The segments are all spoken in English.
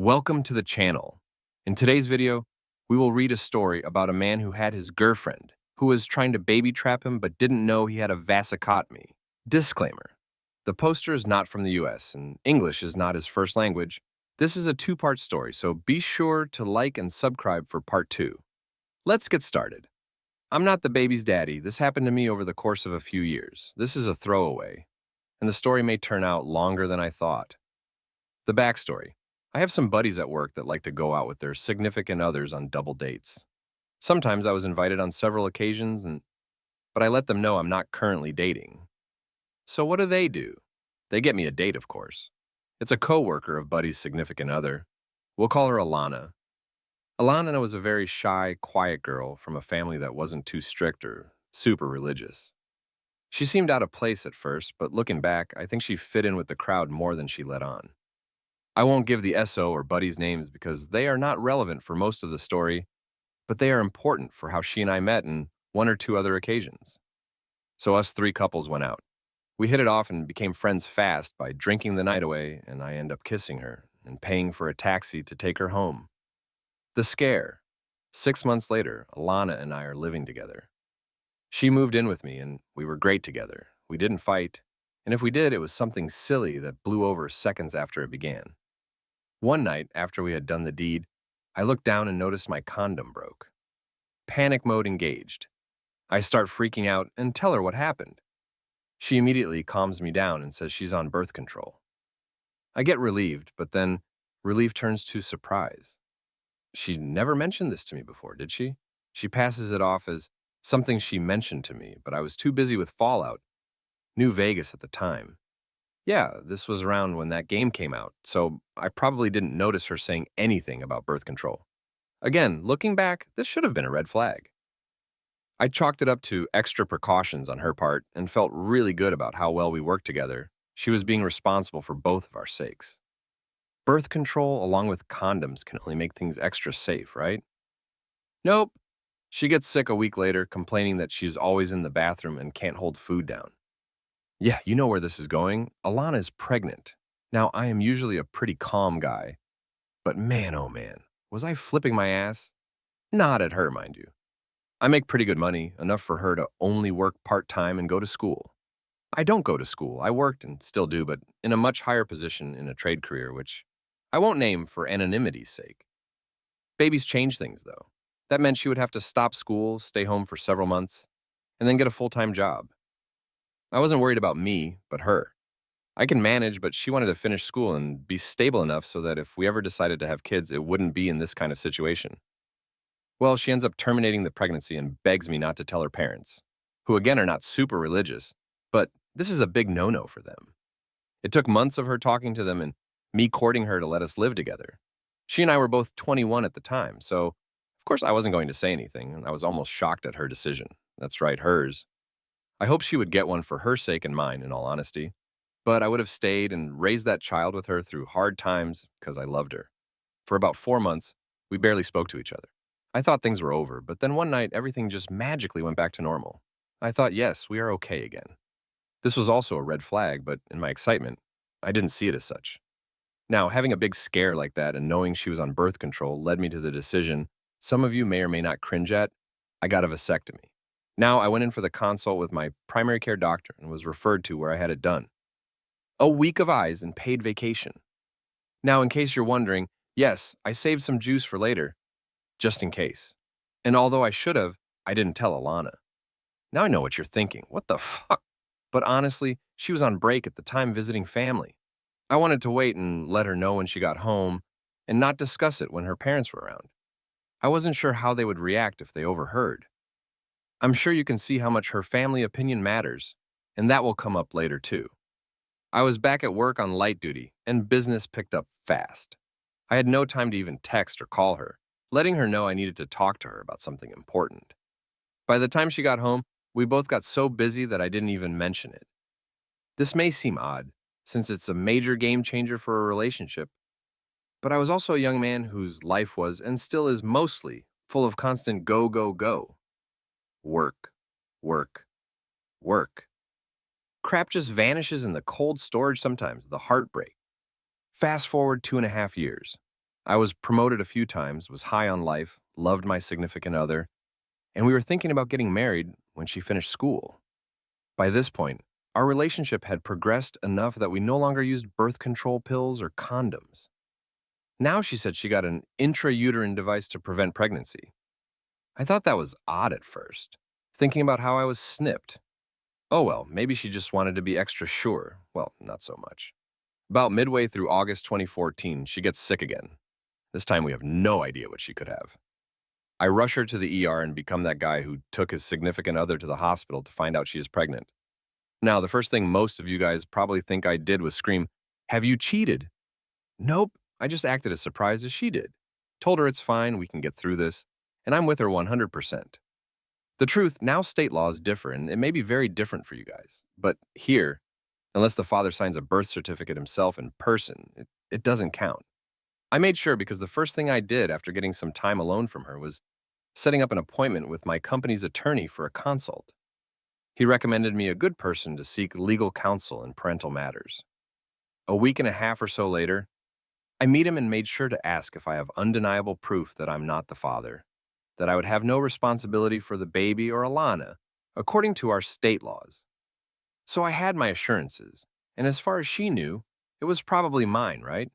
Welcome to the channel. In today's video, we will read a story about a man who had his girlfriend who was trying to baby trap him but didn't know he had a vasectomy. Disclaimer. The poster is not from the US and English is not his first language. This is a two-part story, so be sure to like and subscribe for part 2. Let's get started. I'm not the baby's daddy. This happened to me over the course of a few years. This is a throwaway, and the story may turn out longer than I thought. The backstory. I have some buddies at work that like to go out with their significant others on double dates. Sometimes I was invited on several occasions, but I let them know I'm not currently dating. So what do? They get me a date, of course. It's a coworker of Buddy's significant other. We'll call her Alana. Alana was a very shy, quiet girl from a family that wasn't too strict or super religious. She seemed out of place at first, but looking back, I think she fit in with the crowd more than she let on. I won't give the SO or Buddy's names because they are not relevant for most of the story, but they are important for how she and I met in one or two other occasions. So us three couples went out. We hit it off and became friends fast by drinking the night away, and I end up kissing her and paying for a taxi to take her home. The scare. 6 months later, Alana and I are living together. She moved in with me, and we were great together. We didn't fight, and if we did, it was something silly that blew over seconds after it began. One night, after we had done the deed, I looked down and noticed my condom broke. Panic mode engaged. I start freaking out and tell her what happened. She immediately calms me down and says she's on birth control. I get relieved, but then relief turns to surprise. She never mentioned this to me before, did she? She passes it off as something she mentioned to me, but I was too busy with Fallout, New Vegas at the time. Yeah, this was around when that game came out, so I probably didn't notice her saying anything about birth control. Again, looking back, this should have been a red flag. I chalked it up to extra precautions on her part and felt really good about how well we worked together. She was being responsible for both of our sakes. Birth control, along with condoms, can only make things extra safe, right? Nope. She gets sick a week later, complaining that she's always in the bathroom and can't hold food down. Yeah, you know where this is going. Alana is pregnant. Now, I am usually a pretty calm guy, but man, oh man, was I flipping my ass? Not at her, mind you. I make pretty good money, enough for her to only work part-time and go to school. I don't go to school. I worked and still do, but in a much higher position in a trade career, which I won't name for anonymity's sake. Babies change things, though. That meant she would have to stop school, stay home for several months, and then get a full-time job. I wasn't worried about me, but her. I can manage, but she wanted to finish school and be stable enough so that if we ever decided to have kids, it wouldn't be in this kind of situation. Well, she ends up terminating the pregnancy and begs me not to tell her parents, who again are not super religious, but this is a big no-no for them. It took months of her talking to them and me courting her to let us live together. She and I were both 21 at the time, so of course I wasn't going to say anything, and I was almost shocked at her decision. That's right, hers. I hoped she would get one for her sake and mine, in all honesty. But I would have stayed and raised that child with her through hard times because I loved her. For about 4 months, we barely spoke to each other. I thought things were over, but then one night, everything just magically went back to normal. I thought, yes, we are okay again. This was also a red flag, but in my excitement, I didn't see it as such. Now, having a big scare like that and knowing she was on birth control led me to the decision some of you may or may not cringe at. I got a vasectomy. Now, I went in for the consult with my primary care doctor and was referred to where I had it done. A week of eyes and paid vacation. Now, in case you're wondering, yes, I saved some juice for later, just in case. And although I should have, I didn't tell Alana. Now I know what you're thinking. What the fuck? But honestly, she was on break at the time visiting family. I wanted to wait and let her know when she got home and not discuss it when her parents were around. I wasn't sure how they would react if they overheard. I'm sure you can see how much her family opinion matters, and that will come up later too. I was back at work on light duty, and business picked up fast. I had no time to even text or call her, letting her know I needed to talk to her about something important. By the time she got home, we both got so busy that I didn't even mention it. This may seem odd, since it's a major game changer for a relationship, but I was also a young man whose life was, and still is mostly, full of constant go, go, go. Work, work, work. Crap just vanishes in the cold storage sometimes, the heartbreak. Fast forward 2.5 years. I was promoted a few times, was high on life, loved my significant other, and we were thinking about getting married when she finished school. By this point, our relationship had progressed enough that we no longer used birth control pills or condoms. Now she said she got an intrauterine device to prevent pregnancy. I thought that was odd at first, thinking about how I was snipped. Oh well, maybe she just wanted to be extra sure. Well, not so much. About midway through August 2014, she gets sick again. This time we have no idea what she could have. I rush her to the ER and become that guy who took his significant other to the hospital to find out she is pregnant. Now, the first thing most of you guys probably think I did was scream, "Have you cheated?" Nope, I just acted as surprised as she did. Told her it's fine, we can get through this, and I'm with her 100%. The truth, now state laws differ, and it may be very different for you guys. But here, unless the father signs a birth certificate himself in person, it doesn't count. I made sure because the first thing I did after getting some time alone from her was setting up an appointment with my company's attorney for a consult. He recommended me a good person to seek legal counsel in parental matters. A week and a half or so later, I meet him and made sure to ask if I have undeniable proof that I'm not the father, that I would have no responsibility for the baby or Alana, according to our state laws. So I had my assurances, and as far as she knew, it was probably mine, right?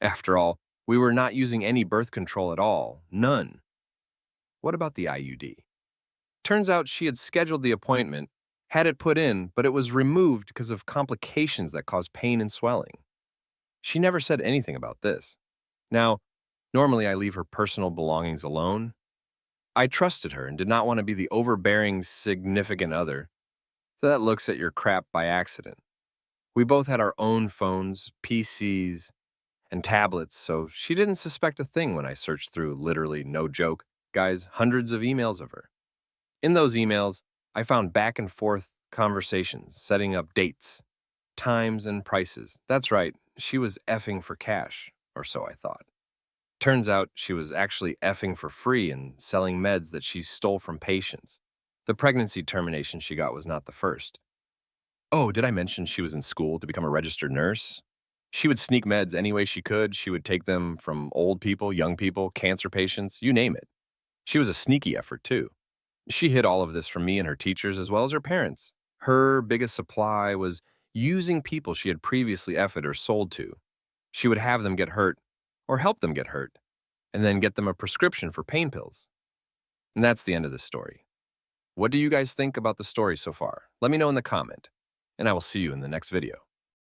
After all, we were not using any birth control at all, none. What about the IUD? Turns out she had scheduled the appointment, had it put in, but it was removed because of complications that caused pain and swelling. She never said anything about this. Now, normally I leave her personal belongings alone. I trusted her and did not want to be the overbearing significant other that looks at your crap by accident. We both had our own phones, PCs, and tablets, so she didn't suspect a thing when I searched through, literally, no joke, guys, hundreds of emails of her. In those emails, I found back and forth conversations, setting up dates, times, and prices. That's right, she was effing for cash, or so I thought. Turns out she was actually effing for free and selling meds that she stole from patients. The pregnancy termination she got was not the first. Oh, did I mention she was in school to become a registered nurse? She would sneak meds any way she could. She would take them from old people, young people, cancer patients, you name it. She was a sneaky effort, too. She hid all of this from me and her teachers as well as her parents. Her biggest supply was using people she had previously effed or sold to. She would have them get hurt or help them get hurt and then get them a prescription for pain pills. And that's the end of the story. What do you guys think about the story so far? Let me know in the comment, and I will see you in the next video.